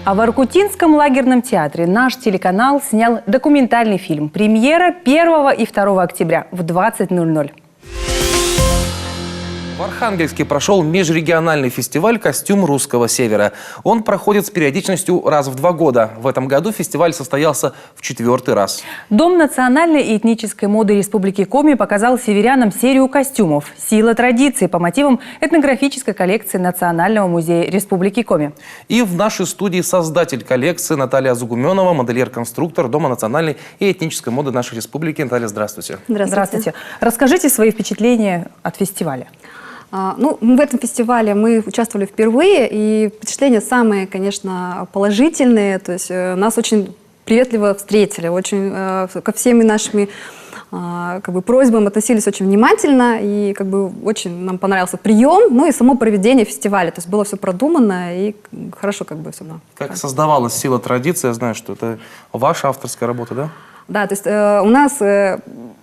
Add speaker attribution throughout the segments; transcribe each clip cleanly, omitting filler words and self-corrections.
Speaker 1: А в Воркутинском лагерном театре наш телеканал снял документальный фильм. Премьера 1 и 2 октября в 20:00.
Speaker 2: В Архангельске прошел межрегиональный фестиваль «Костюм русского севера». Он проходит с периодичностью раз в 2 года. В этом году фестиваль состоялся в 4-й раз.
Speaker 1: Дом национальной и этнической моды Республики Коми показал северянам серию костюмов «Сила традиции» по мотивам этнографической коллекции Национального музея Республики Коми.
Speaker 2: И в нашей студии создатель коллекции Наталья Зугуменова, модельер-конструктор Дома национальной и этнической моды нашей республики. Наталья, здравствуйте.
Speaker 1: Здравствуйте. Расскажите свои впечатления от фестиваля.
Speaker 3: В этом фестивале мы участвовали впервые, и впечатления самые, конечно, положительные. То есть нас очень приветливо встретили, очень ко всеми нашими просьбам относились очень внимательно, и очень нам понравился прием, ну и само проведение фестиваля. То есть было все продумано и хорошо все.
Speaker 2: Как создавалась «Сила традиции»? Я знаю, что это ваша авторская работа, да?
Speaker 3: Да, то есть у нас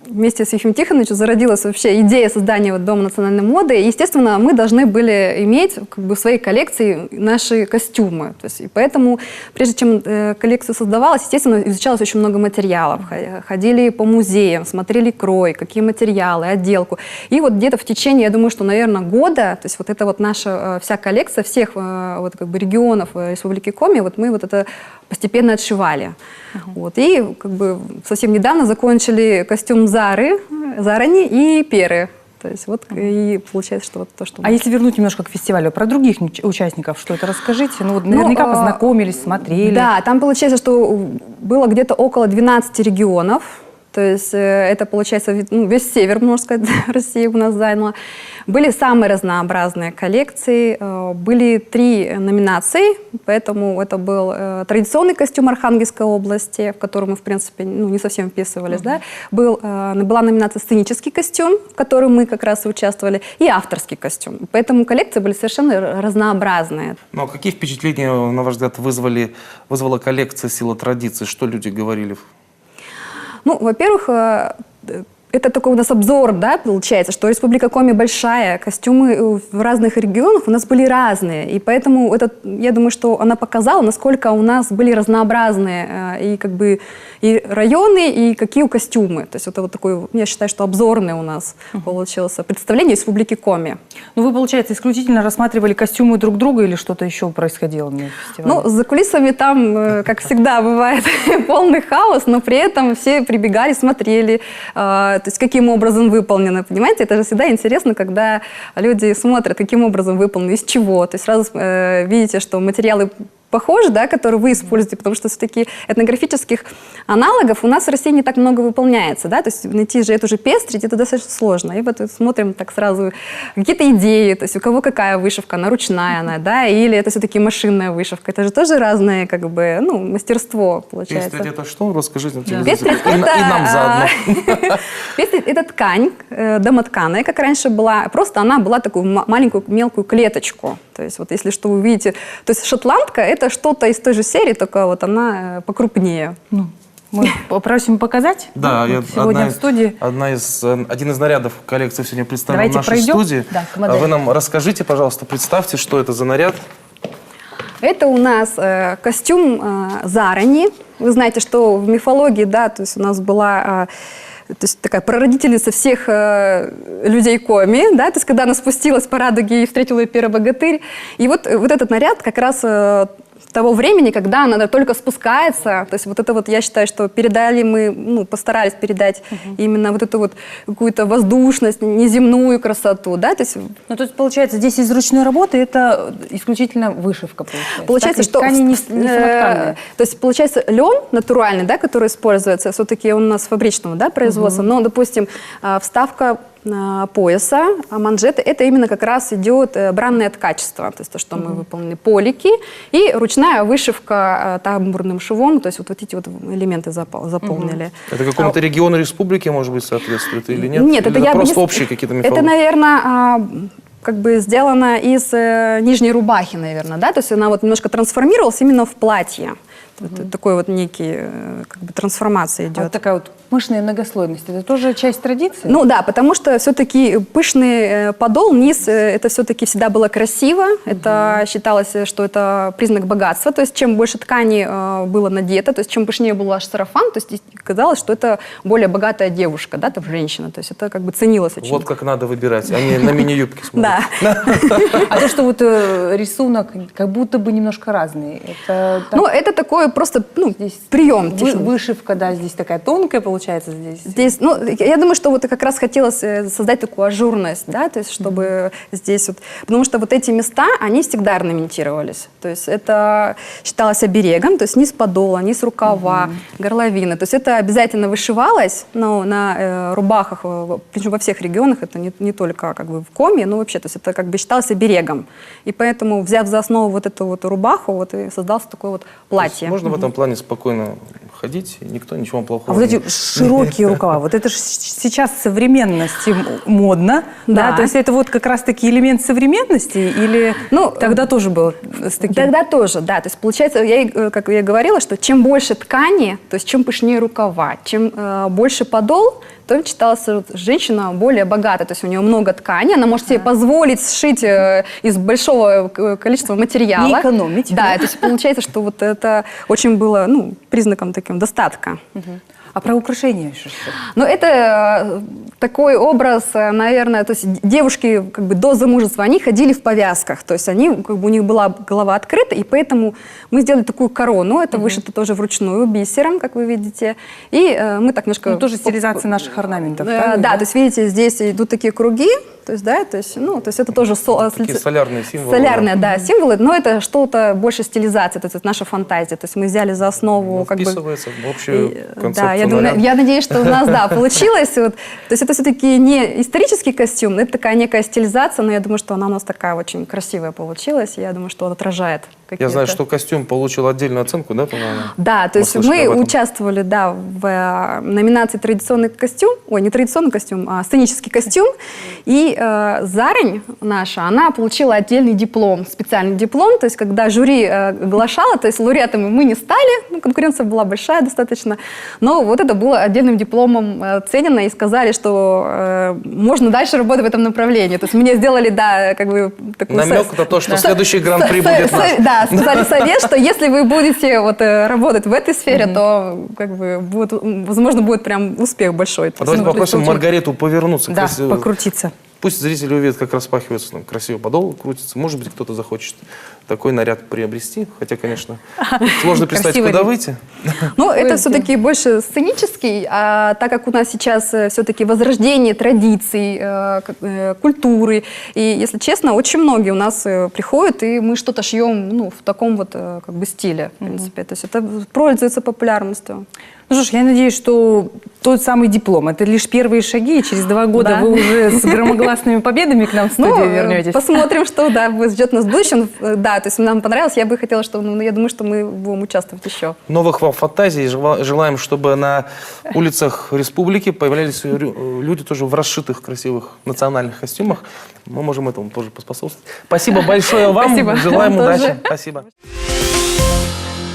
Speaker 3: вместе с Ефимом Тихоновичем зародилась вообще идея создания Дома национальной моды. И, естественно, мы должны были иметь в своей коллекции наши костюмы. То есть, и поэтому, прежде чем коллекция создавалась, естественно, изучалось очень много материалов. Ходили по музеям, смотрели крой, какие материалы, отделку. И вот где-то в течение, я думаю, что, наверное, года, то есть вот это вот наша вся коллекция всех регионов Республики Коми, вот мы вот это постепенно отшивали. И совсем недавно закончили костюм Зарани и Перы. То есть и получается, что то, что...
Speaker 1: А если вернуть немножко к фестивалю, про других участников что-то расскажите? Наверняка познакомились, смотрели.
Speaker 3: Да, там получается, что было где-то около 12 регионов. То есть это, получается, весь север, можно сказать, России у нас заняла. Были самые разнообразные коллекции, были 3 номинации, поэтому это был традиционный костюм Архангельской области, в котором мы, в принципе, не совсем вписывались. Да? Была номинация «Сценический костюм», в котором мы как раз и участвовали, и авторский костюм. Поэтому коллекции были совершенно разнообразные.
Speaker 2: Ну, а какие впечатления, на ваш взгляд, вызвала коллекция «Сила традиции»? Что люди говорили?
Speaker 3: Во-первых, это такой у нас обзор, да, получается, что Республика Коми большая, костюмы в разных регионах у нас были разные, и поэтому я думаю, что она показала, насколько у нас были разнообразные и районы, и какие костюмы. То есть это такой, я считаю, что обзорный у нас получился представление Республики Коми.
Speaker 1: Вы, получается, исключительно рассматривали костюмы друг друга или что-то еще происходило на фестивале?
Speaker 3: За кулисами там, как всегда, бывает полный хаос, но при этом все прибегали, смотрели, то есть каким образом выполнено, понимаете? Это же всегда интересно, когда люди смотрят, каким образом выполнено, из чего. То есть сразу видите, что материалы похожи, да, которые вы используете, потому что все-таки этнографических аналогов у нас в России не так много выполняется, да, то есть найти же эту же пестрить, это достаточно сложно. И смотрим так сразу какие-то идеи, то есть у кого какая вышивка, она ручная, да, или это все-таки машинная вышивка, это же тоже разное, мастерство получается.
Speaker 2: Пестрить это что? Расскажите.
Speaker 3: Пестрить
Speaker 2: и нам заодно.
Speaker 3: Пестрить это ткань, домотканая, как раньше была, просто она была такую маленькую мелкую клеточку, то есть если что вы видите, то есть шотландка это что-то из той же серии, только она покрупнее.
Speaker 1: Мы попросим показать.
Speaker 2: Да,
Speaker 1: сегодня в студии.
Speaker 2: Один из нарядов коллекции сегодня представлен в нашей
Speaker 1: пройдем.
Speaker 2: студии.
Speaker 1: Да,
Speaker 2: вы нам расскажите, пожалуйста, представьте, что это за наряд.
Speaker 3: Это у нас костюм Зарани. Вы знаете, что в мифологии, да, то есть у нас была... То есть такая прародительница всех людей Коми, да, то есть когда она спустилась по радуге и встретила ее первый богатырь. И вот этот наряд как раз того времени, когда она только спускается, то есть я считаю, что передали мы, постарались передать именно эту какую-то воздушность, неземную красоту, да, то есть...
Speaker 1: то есть, получается, здесь из ручной работы это исключительно вышивка, получается.
Speaker 3: Получается, что...
Speaker 1: Ткани не самотканые.
Speaker 3: То есть, получается, лен натуральный, да, который используется, все-таки он у нас фабричного, да, производства, но, допустим, вставка пояса, манжеты, это именно как раз идет бранное ткачество, то есть то, что мы выполнили, полики и ручная вышивка тамбурным швом, то есть эти элементы заполнили.
Speaker 2: Это какому-то региону республики, может быть, соответствует или нет?
Speaker 3: Нет,
Speaker 2: или
Speaker 3: это я
Speaker 2: просто общие какие-то мифологии?
Speaker 3: Это, наверное, как бы сделана из нижней рубахи, наверное, да, то есть она вот немножко трансформировалась именно в платье. Вот такой вот некий, как бы, трансформация идет.
Speaker 1: А вот такая вот пышная многослойность, это тоже часть традиции?
Speaker 3: Ну да, потому что все-таки пышный подол, низ, это все-таки всегда было красиво, это считалось, что это признак богатства, то есть чем больше ткани было надето, то есть чем пышнее был ваш сарафан, то есть казалось, что это более богатая девушка, да, там женщина, то есть это как бы ценилось очень.
Speaker 2: Вот как надо выбирать, а не на мини-юбки смотреть.
Speaker 3: Да.
Speaker 1: А то, что вот рисунок как будто бы немножко разный, это...
Speaker 3: Ну, это такой просто, ну, прием.
Speaker 1: Вышивка, да, здесь такая тонкая получается.
Speaker 3: Здесь, ну, я думаю, что вот как раз хотелось создать такую ажурность, да, то есть чтобы здесь вот, потому что вот эти места, они всегда орнаментировались, то есть это считалось оберегом, то есть низ подола, низ рукава, горловины, то есть это обязательно вышивалось, но на рубахах, причем во всех регионах, это не только как бы в Коми, но вообще, то есть это как бы считалось оберегом, и поэтому, взяв за основу вот эту вот рубаху, вот и создался такое вот платье.
Speaker 2: Можно в этом плане спокойно ходить, и никто ничего плохого
Speaker 1: А вот
Speaker 2: не...
Speaker 1: эти широкие рукава, вот это же сейчас в современности модно,
Speaker 3: Да.
Speaker 1: да? То есть это вот как раз-таки элемент современности или тогда тоже был с таким?
Speaker 3: Тогда тоже, да. То есть получается, как я и говорила, что чем больше ткани, то есть чем пышнее рукава, чем больше подол, то считалась женщина более богата, то есть у нее много ткани, она может себе позволить сшить из большого количества материала.
Speaker 1: Не экономить.
Speaker 3: Да, то есть получается, что вот это очень было, ну, признаком таким достатка.
Speaker 1: А про украшения что?
Speaker 3: Ну, это такой образ, наверное, то есть девушки как бы до замужества, они ходили в повязках, то есть они, как бы, у них была голова открыта, и поэтому мы сделали такую корону, это вышито тоже вручную бисером, как вы видите, и мы так немножко...
Speaker 1: Ну, тоже стилизация наших орнаментов,
Speaker 3: Да,
Speaker 1: да?
Speaker 3: то есть видите, здесь идут такие круги, то есть, да, то есть, ну, то есть это тоже...
Speaker 2: Такие солярные символы.
Speaker 3: Солярные, да, символы, но это что-то больше стилизация, то есть это наша фантазия, то есть мы взяли за основу... как бы,
Speaker 2: вписывается в общую концепцию
Speaker 3: да,
Speaker 2: наряда.
Speaker 3: я надеюсь, что у нас, да, получилось. Вот. То есть это все-таки не исторический костюм, но это такая некая стилизация, но я думаю, что она у нас такая очень красивая получилась, и я думаю, что он отражает какие-то...
Speaker 2: Я знаю, что костюм получил отдельную оценку, да, по-моему?
Speaker 3: Да, то есть
Speaker 2: слышали
Speaker 3: мы
Speaker 2: об этом?
Speaker 3: участвовали, да, в номинации «Традиционный костюм», ой, не традиционный костюм, а сценический костюм, и Зарань наша, она получила отдельный диплом, специальный диплом, то есть когда жюри оглашало, то есть лауреатами мы не стали, ну, конкуренция была большая достаточно, но вот это было отдельным дипломом оценено, и сказали, что можно дальше работать в этом направлении, то есть мне сделали, да, как бы... такую
Speaker 2: Намек на то, что следующий гран-при будет наш.
Speaker 3: Да, сказали совет, что если вы будете вот работать в этой сфере, то как бы будет, возможно, будет прям успех большой.
Speaker 2: А давайте попросим Маргариту повернуться.
Speaker 1: Да, покрутиться.
Speaker 2: Пусть зрители увидят, как распахивается красивый подол, крутится. Может быть, кто-то захочет такой наряд приобрести. Хотя, конечно, сложно представить,
Speaker 1: Красивый
Speaker 2: куда
Speaker 1: ли?
Speaker 2: выйти.
Speaker 3: Ну, это все-таки больше сценический, а так как у нас сейчас все-таки возрождение традиций, культуры, и, если честно, очень многие у нас приходят, и мы что-то шьем, ну, в таком вот как бы стиле, в принципе. То есть это пользуется популярностью.
Speaker 1: Ну что ж, я надеюсь, что тот самый диплом – это лишь первые шаги, и через 2 года
Speaker 3: Да.
Speaker 1: вы уже с громогласными победами к нам в студию вернетесь.
Speaker 3: Посмотрим, что ждет нас в будущем. Да, то есть нам понравилось, я бы хотела, что, ну, я думаю, что мы будем участвовать еще.
Speaker 2: Новых вам фантазий. Желаем, чтобы на улицах республики появлялись люди тоже в расшитых красивых национальных костюмах. Мы можем этому тоже поспособствовать. Спасибо большое вам.
Speaker 3: Спасибо.
Speaker 2: Желаем
Speaker 3: Вам тоже.
Speaker 2: удачи. Спасибо.